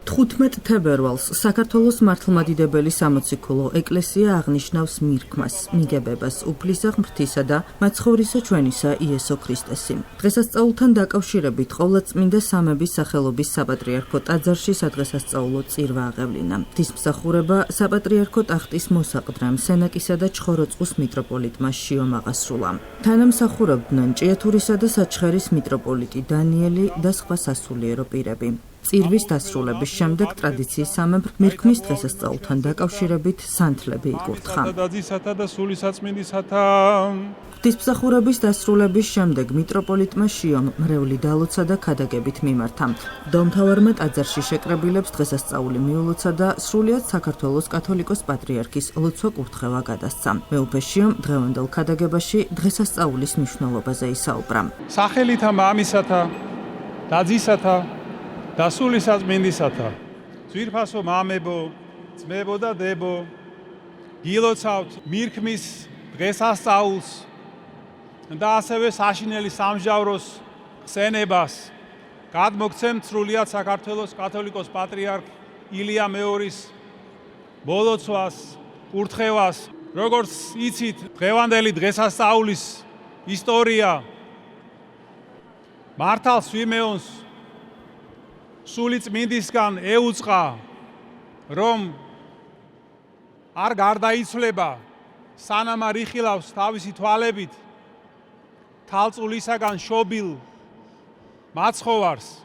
15 თებერვალს საქართველოს მართლმადიდებელი სამოციქულო ეკლესია აღნიშნავს მირქმას, მიგებებას, უფლისა ღმრთისა და მაცხოვრისა ჩვენისა იესო ქრისტესი. დღესასწაულთან დაკავშირებით ყოვლადწმინდა სამების სახელობის საპატრიარქო ტაძარში სადღესასწაულო წირვა აღევლინა. ღვთისმსახურება საპატრიარქო ტახტის მოსაყდრამ სენაკისა და ჩხოროწყუს მიტროპოლიტმა შიო მაღასრულა. თანამსახურობდნენ ჭიათურისა და საჩხერის მიტროპოლიტი დანიელი და სხვა სასულიერო პირები. წირვის დასრულების შემდეგ ტრადიციისამებრ მირქმის დღესასწაულთან დაკავშირებით სანთლები იკურთხა. ღვთისმსახურების დასრულების შემდეგ მიტროპოლიტმა შიომ მრევლი დალოცა და ქადაგებით მიმართა. მღვდელმთავარმა ტაძარში შეკრებილებს დღესასწაული მიულოცა და სრულიად საქართველოს კათოლიკოს პატრიარქის ლოცვა კურთხევა გადასცა. მეუფე შიომ დღევანდელ ქადაგებაში დღესასწაულის მნიშვნელობაზე ისაუბრა. სახელითა მამისათა და ძისათა და სულისაწმინდისათა, ძვირფასო მამებო, ძმებო და დებო, გილოცავთ მირქმის დღესასწაულს და ასევე საშინელი სამჟავროს ხსენებას. გადმოგცემთ სრულიად საქართველოს კათოლიკოს პატრიარქ ილია მეორის ბოლოცვას, კურთხევას. როგორც იცით, დღევანდელი დღესასწაულის ისტორია მართალ სვიმეონს სული წმინდისგან ეუწყა, რომ არ გარდაიცვლება, სანამ არ იხილავს თავისი თვალებით თალწულისაგან შობილ მაცხოვარს.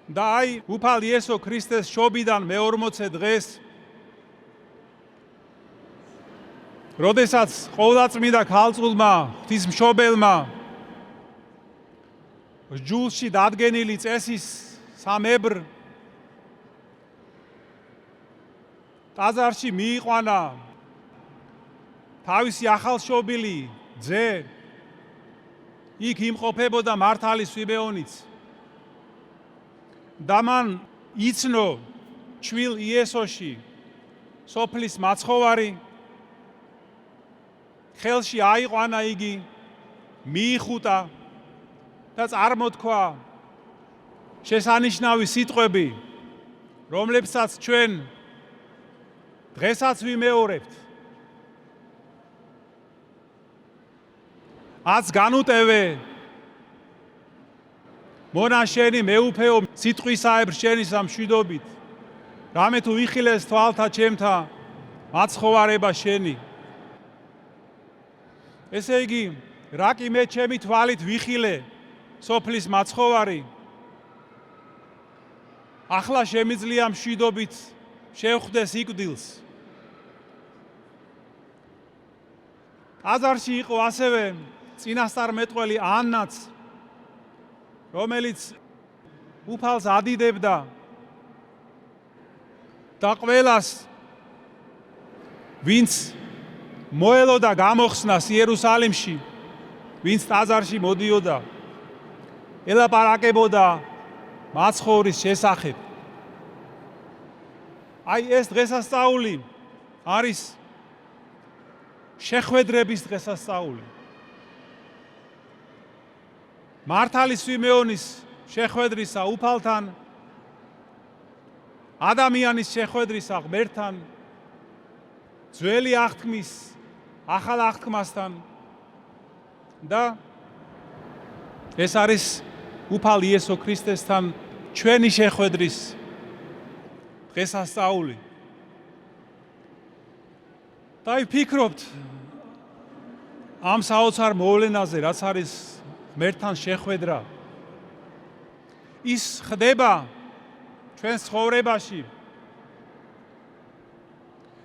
და აი, უფალ იესო ქრისტეს შობიდან მე-40 დღეს, როდესაც ყოვლადწმინდა ქალწულმა, ღვთისმშობელმა ჯულში დადგენილი წესის სამებრ ტაძარში მიიყვანა თავისი ახალშობილი ძე, იქ იმყოფებოდა მართალი სვიმეონიც და მან იცნო ჩვილ იესოში სოფლის მაცხოვარი, ხელში აიყვანა იგი, მიიხუტა და წარმოთქვა შესანიშნავი სიტყვები, რომლებსაც ჩვენ დღესაც ვიმეორებთ. აც განუტევე მონა შენი მეუფეო სიტყვისაებრ შენისა მშვიდობით, რამე თუ იხილეს თვალთა ჩემთა მაცხოვარება შენი. ესე იგი, რა კი მე ჩემი თვალით ვიხილე სოფლის მაცხოვარი, ახლა შემიძლია მშვიდობით შევხვდე სიკვდილს. ტაძარში იყო ასევე წინასწარმეტყველი ანნაც, რომელიც უფალს ადიდებდა და ყველას, ვინც მოელოდა გამოხსნას იერუსალიმში, ვინც ტაძარში მოდიოდა, ელაპარაკებოდა მაცხოვრის შესახებ. აი, ეს დღესასწაული არის შეხვედრების დღესასწაული. მართალი სვიმეონის შეხვედრისა უფალთან, ადამიანის შეხვედრისა ღმერთთან, ძველი აღთქმის ახალ აღთქმასთან და ეს არის უფალ იესო ქრისტესთან ჩვენი შეხვედრის დღესასწაული. და ვფიქრობთ ამ საოცარ მოვლენაზე, რაც არის ღმერთთან შეხვედრა, ის ხდება ჩვენს ცხოვრებაში,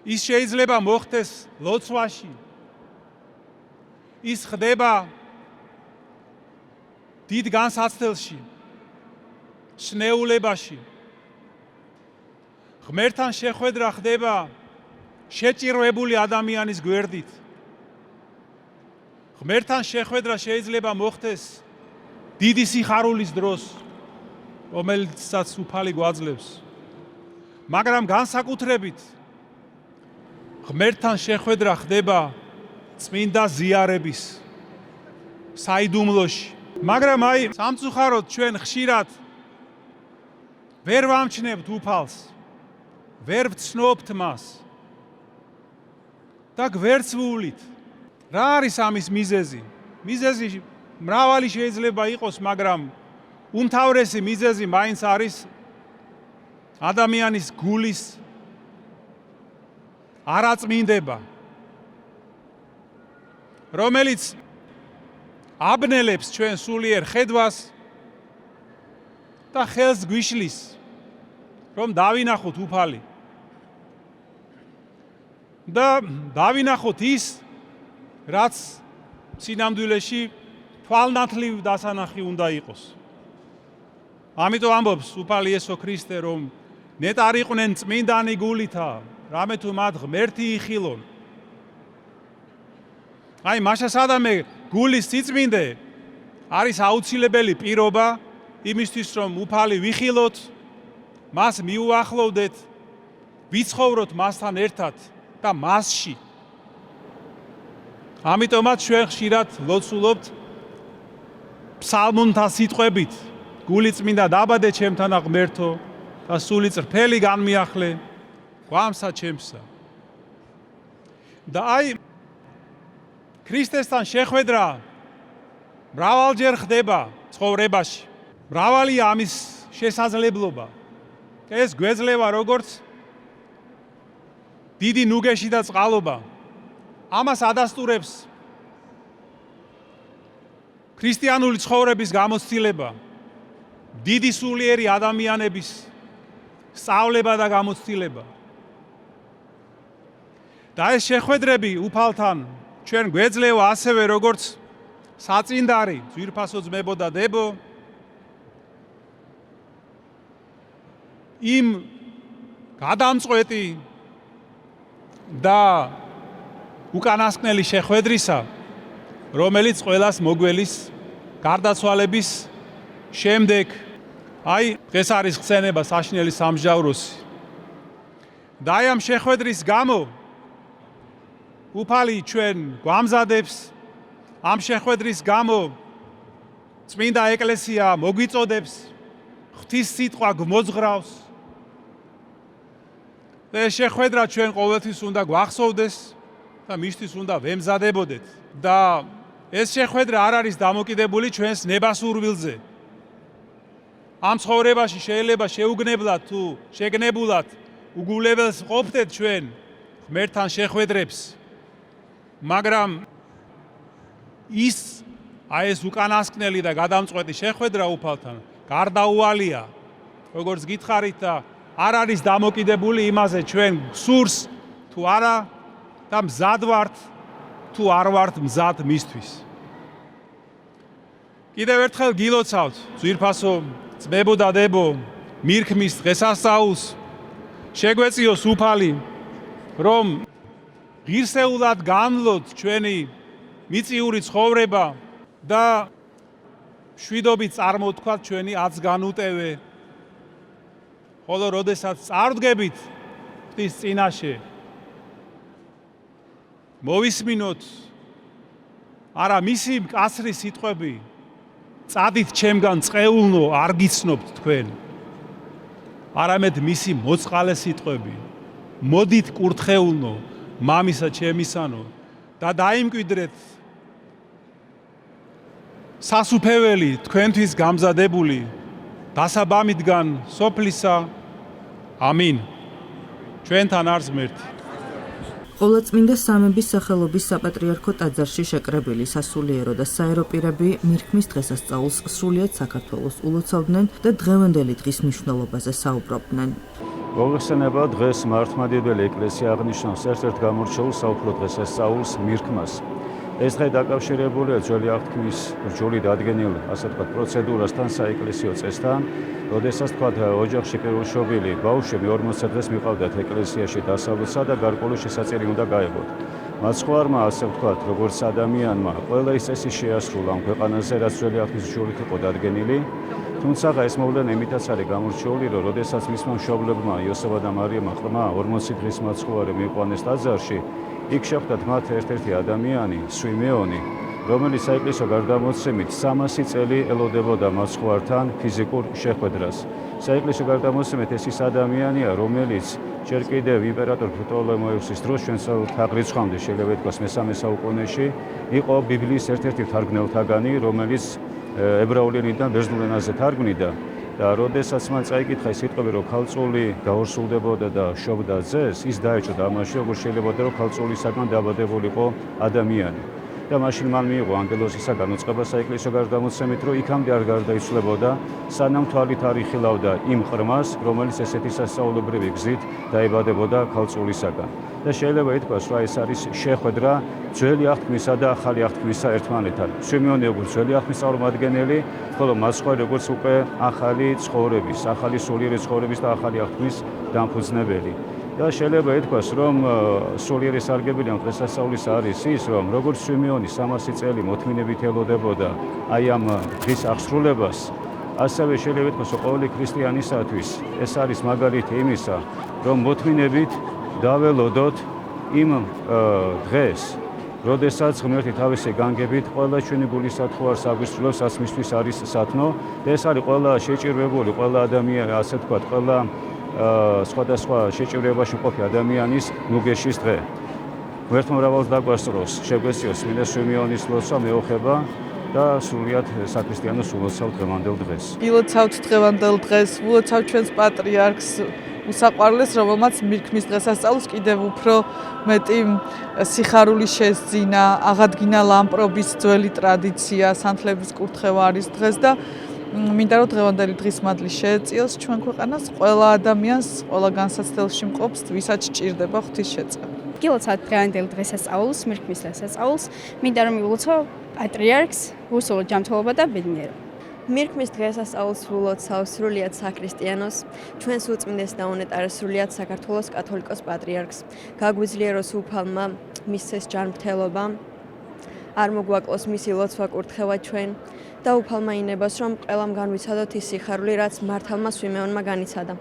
ის შეიძლება მოხდეს ლოცვაში, ის ხდება დიდ განსაცდელში, სნეულებაში. ღმერთთან შეხვედრა ხდება შეჭირვებული ადამიანის გვერდით. ღმერთთან შეხვედრა შეიძლება მოხდეს დიდი სიხარულის დროს, რომელსაც უფალი გვაძლევს. მაგრამ განსაკუთრებით ღმერთთან შეხვედრა ხდება წმინდა ზიარების საიდუმლოში. მაგრამ აი, სამწუხაროდ ჩვენ ხშირად ვერ ვამჩნევთ უფალს, ვერ ვცნობთ მას და გვერდს ვუვლით. რა არის ამის მიზეზი? მიზეზი მრავალი შეიძლება იყოს, მაგრამ უმთავრესი მიზეზი მაინც არის ადამიანის გულის არაწმინდება, რომელიც აბნელებს ჩვენ სულიერ ხედვას და ხელს გვიშლის, რომ დავინახოთ უფალი და დავინახოთ ის, რაც სინამდვილეში თვალნათლივ დასანახი უნდა იყოს. ამიტომ ამბობს უფალი იესო ქრისტე, რომ ნეტარიყვნენ წმინდანი გულითა, რამე თუ მათ ღმერთი იხილონ. აი, მაშა სადამე გულის სიწმინდე არის აუცილებელი პირობა იმისთვის, რომ უფალი ვიხილოთ, მას მიუახლოვდეთ, ვიცხოვროთ მასთან ერთად და მასში. ამიტომაც ჩვენ ხშირად ლოცულობთ ფსალმუნთა სიტყვებით: გული წმინდა დაბადე ჩემთან ღმერთო და სული წრფელი განმიახლე გვამსა ჩემსა. და აი, ქრისტესთან შეხვედრა მრავალჯერ ხდება ცხოვრებაში. მრავალია ამის შესაძლებლობა. ეს გვეძლევა როგორც დიდი ნუგეში და წყალობა. ამას ადასტურებს ქრისტიანული ცხოვრების გამოცდილება, დიდი სულიერი ადამიანების სწავლება და გამოცდილება. და ეს შეხვედრები უფალთან ჩვენ გვეძლევა ასევე როგორც საწინდარი ძვირფასო ძმებო და დებო, იმ გადამწყვეტი და უკანასკნელი შეხვედრისა, რომელიც ყველას მოგველის გარდაცვალების შემდეგ, აი, დღეს არის ხსენება საშინელი სამსჯავროსი. და აი ამ შეხვედრის გამო უფალი ჩვენ გვამზადებს, ამ შეხვედრის გამო წმინდა ეკლესია მოგვიწოდებს, ღვთის სიტყვა გვმოძღრავს. და ეს შეხვედრა ჩვენ ყოველთვის უნდა გვახსოვდეს და მისთვის უნდა ვემზადებოდეთ. და ეს შეხვედრა არ არის დამოკიდებული ჩვენს ნებასურვილზე. ამ ცხოვრებაში შეიძლება შეუგნებლად თუ შეგნებულად უგულებელს ყოფდეთ ჩვენ ღმერთთან შეხვედრებს, მაგრამ ის აი ეს უკანასკნელი და გადამწყვეტი შეხვედრა უფალთან გარდაუვალია, როგორც გითხარით, და არ არის დამოკიდებული იმაზე ჩვენ სურს თუ არა და მზად ვართ თუ არ ვართ მზად მისთვის. კიდევ ერთხელ გილოცავთ ძვირფასო ძმებო და დებო, მირქმის დღესასწაულს შეგვეციოს უფალი, რომ ღირსეულად განვლოთ ჩვენი მიწიური ცხოვრება და მშვიდობით წარმოვთქვათ ჩვენი აცგანუტევე, ხოლო როდესაც წარვდგებით ღვთის წინაშე, მოვისმინოთ არა მისი მკაცრი სიტყვები, წადით ჩემგან წყეულნო, არ გიცნობთ თქვენ, არამედ მისი მოწყალე სიტყვები, მოდით კურთხეულნო, მამისა ჩემისანო და დაიმკვიდრეთ სასუფეველი თქვენთვის გამზადებული დასაბამიდან სოფლისა. ამინ. ჩვენთან არის ღმერთი. ყოვლადწმინდა სამების სახელობის საპატრიარქო ტაძარში შეკრებილი სასულიერო და საერო პირები მირქმის დღესასწაულს სრულიად საქართველოს ულოცავდნენ და დღევანდელი დღის მნიშვნელობაზე საუბრობდნენ. მოგხსენება დღეს მართლმადიდებელი ეკლესია აღნიშნავს ერთ-ერთ გამორჩეულ საუფლო დღესასწაულს მირქმას. ეს დღე დაკავშირებულია ძველი აღთქმის რჯული დადგენილ, ასე ვთქვათ, პროცედურასთან, საეკლესიო წესთან, როდესაც თქვათ ოჯახში პირველშობილი ბავშვი 40 დღეს მიყავდათ ეკლესიაში დასავლსა და გარკვეული შესაწირი უნდა გაეღოთ. მათ სხვაარმა, ასე ვთქვათ, როგორც ადამიანმა, ყველა ის წესი შეასრულა ამ ქვეყანაზე, რაც ძველი აღთქმის რჯულით იყო დადგენილი. თუმცა ეს მოვლენა იმითაც არის გამორჩეული, რომ როდესაც მისმა მშობლებმა იოსება და მარიამმა ყრმა 40 დღის მაცხოვარი მიიყვანეს ტაძარში, იქ შეხვდათ მათ ერთ-ერთი ადამიანი, სვიმეონი, რომელიც საეკლესიო გარდამოცემით 300 წელი ელოდებოდა მაცხოვართან ფიზიკურ შეხვედრას. საეკლესიო გარდამოცემით ეს ის ადამიანია, რომელიც ჯერ კიდევ იმპერატორ პტოლემეოსის დროს ჩვენს თაღრიცხვამდე შეიძლება ითქვას მე-3 საუკუნეში იყო ბიბლიის ერთ-ერთი თარგმნელთაგანი, რომელიც ებრაულ ენიდან ბერძნულ ენაზე თარგმნიდა. და როდესაც მან წაიკითხა ეს სიტყვები, რომ ქალწული გაორსულდებოდა და შობდა ძეს, ის დაეჭვდა ამაში, როგორ შეიძლება რომ ქალწულისაგან დაბადებულიყო ადამიანი. და მაშინ მან მიიღო ანგელოზისა განუწყება საეკლესიო გარდამოცემით, რომ იქამდე არ გარდაიცვლებოდა, სანამ თვალით არ იხილავდა იმ ყრმას, რომელიც ესეთი სასწაულებრივი გზით დაებადებოდა ქალწულისაგან. და შეიძლება ითქვას, რომ ეს არის შეხვედრა ძველი აღთქმისა და ახალი აღთქმისა ერთმანეთთან. სვიმეონი როგორც ძველი აღთქმის წარმომადგენელი, ხოლო მაცხოვარი როგორც უკვე ახალი ცხოვრების, ახალი სულიერი ცხოვრების და ახალი აღთქმის დამფუძნებელი. და შეიძლება ითქვას, რომ სულიერი სარგებელი ამ დღესასწაულის არის ის, რომ როგორც სვიმეონი 300 წელი მოთმინებით ელოდებოდა აი ამ დღის აღსრულებას, ასევე შეიძლება ითქვას, რომ ყოველი ქრისტიანისათვის ეს არის მაგალითი იმისა, რომ მოთმინებით დაველოდოთ იმ დღეს, როდესაც ღმერთი თავისი განგებით ყველა ჩვენი გულის სათხუარს აგვისრულებს, რაც მისთვის არის სათნო და ეს არის ყველა შეჭირვებული, ყველა ადამიანი, ასე ვთქვათ, ყველა სხვადასხვა შეჭირვებაში მყოფი ადამიანის ნუგეშის დღე. ღმერთმა მრავალს დაგვასწროს, შეგვეციოს წმინდა სვიმეონის ლოცვა მეოხება და სრულიად საქრისტიანოს ულოცავთ დღევანდელ დღეს. ილოცავთ დღევანდელ დღეს, ულოცავთ ჩვენს პატრიარქს უსაყვარლეს, რომელმაც მირქმის დღესასწაულს კიდევ უფრო მეტი სიხარული შესძინა, აღადგინა ლამპრობის ძველი ტრადიცია, სანთლების კურთხევა არის დღეს და მინდა რომ დღევანდელი დღის მადლი შეეწიოს ჩვენ ქვეყანას, ყველა ადამიანს, ყველა განსაცდელში მყოფს, ვისაც სჭირდება ღვთისშეწევა. გილოცავთ დღევანდელ დღესასწაულს, მირქმის დღესასწაულს, მინდა რომ ილოცო პატრიარქს, უსულო ჯანმრთელობა და ბედნიერება. მირქმის დღესასწაულს ვილოცავ სრულიად საქრისტიანოს, ჩვენს უწმინდეს და უნეტარეს სრულიად საქართველოს კათოლიკოს პატრიარქს. გაგვიძლიეროს უფალმა მისცეს ჯანმრთელობა, არ მოგვაკლოს მისი ლოცვა კურთხევა ჩვენ და უფალმა ინებას, რომ ყველამ განვიცადოთ ის სიხარული, რაც მართალმა სვიმეონმა განიცადა.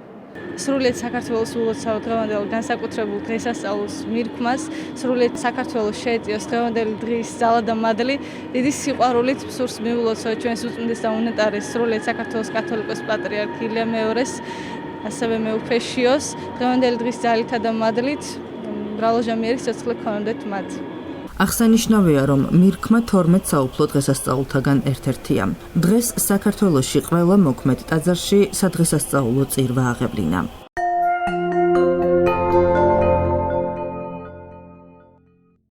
სრულიად საქართველოს ულოცავ დღევანდელ განსაკუთრებულ დღესასწაულს მირქმას, სრულიად საქართველოს შეეწიოს დღევანდელი დღის ძალა და მადლი, დიდი სიყვარულით სურს მივულოცოთ ჩვენს უწმინდეს და უნეტარეს სრულიად საქართველოს კათოლიკოს პატრიარქ ილია მეორეს, ასევე მეუფეშიოს, დღევანდელი დღის ძალითა და მადლით, მრავალჟამიერი სიცოცხლე გქონოდეთ მათ. აღსანიშნავია, რომ მირქმა 12 საუფლო დღესასწაულთაგან ერთ-ერთია. დღეს საქართველოში ყველა მოქმედ ტაძარში სადღესასწაულო წირვა აღევლინა.